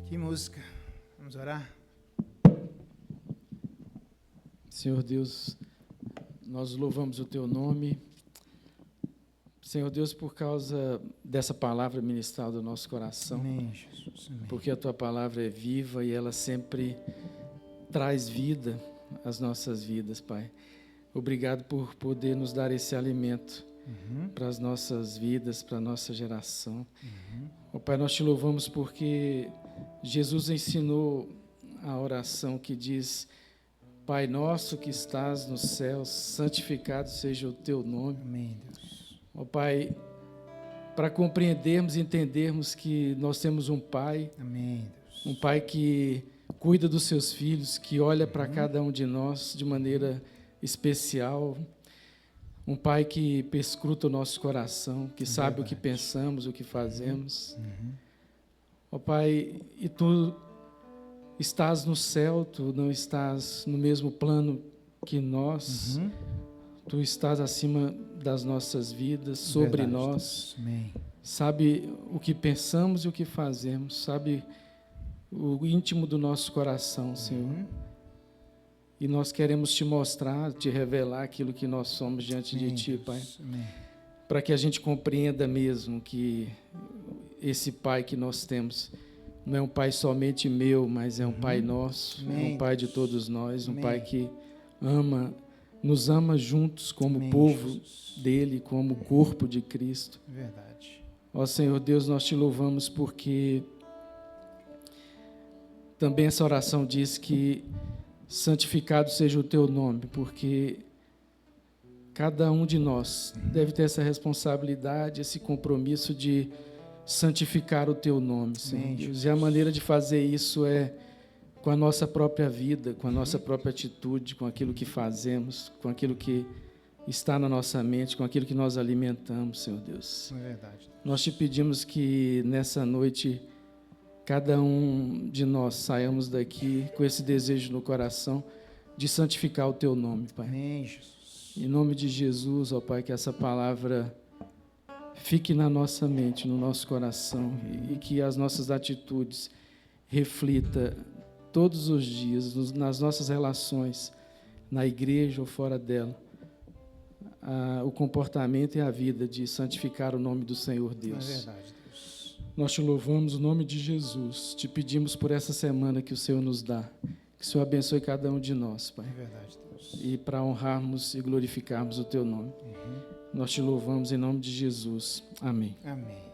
Que música. Vamos orar? Senhor Deus, nós louvamos o Teu nome. Senhor Deus, por causa dessa palavra ministrada no nosso coração. Amém, Jesus. Amém. Porque a Tua palavra é viva e ela sempre traz vida às nossas vidas, Pai. Obrigado por poder nos dar esse alimento para as nossas vidas, para a nossa geração. Ó Pai, nós Te louvamos porque Jesus ensinou a oração que diz: Pai nosso que estás nos céus, santificado seja o Teu nome. Amém, Deus. Ó Pai, para compreendermos e entendermos que nós temos um Pai, Amém, Deus. um Pai que cuida dos seus filhos, que olha para cada um de nós de maneira especial, um Pai que perscruta o nosso coração, que sabe o que pensamos, o que fazemos. Ó Pai, e Tu estás no céu, Tu não estás no mesmo plano que nós, Tu estás acima das nossas vidas, sobre Verdade, nós, Deus. Amém. sabe o que pensamos e o que fazemos, sabe o íntimo do nosso coração, Senhor. E nós queremos Te mostrar, Te revelar aquilo que nós somos diante de Ti, Deus. Pai, Amém. para que a gente compreenda mesmo que esse Pai que nós temos não é um Pai somente meu, mas é um Pai nosso, é Amém, um Pai de Deus. todos nós, um Amém. Pai que nos ama juntos como Amém, povo Jesus. dele, como corpo de Cristo. Verdade. Ó Senhor Deus, nós te louvamos porque também essa oração diz que santificado seja o teu nome, porque cada um de nós deve ter essa responsabilidade, esse compromisso de santificar o teu nome, Senhor Amém, Deus. E a maneira de fazer isso é com a nossa própria vida, com a nossa própria atitude, com aquilo que fazemos, com aquilo que está na nossa mente, com aquilo que nós alimentamos, Senhor Deus. É verdade. Nós te pedimos que nessa noite cada um de nós saiamos daqui com esse desejo no coração de santificar o teu nome, Pai. Amém, Jesus. Em nome de Jesus, ó Pai, que essa palavra fique na nossa mente, no nosso coração, e que as nossas atitudes reflitam todos os dias, nas nossas relações, na igreja ou fora dela, o comportamento e a vida de santificar o nome do Senhor Deus. É verdade, Deus. Nós te louvamos no nome de Jesus, te pedimos por essa semana que o Senhor nos dá, que o Senhor abençoe cada um de nós, Pai, É verdade, Deus. e para honrarmos e glorificarmos o teu nome. Nós te louvamos em nome de Jesus. Amém. Amém.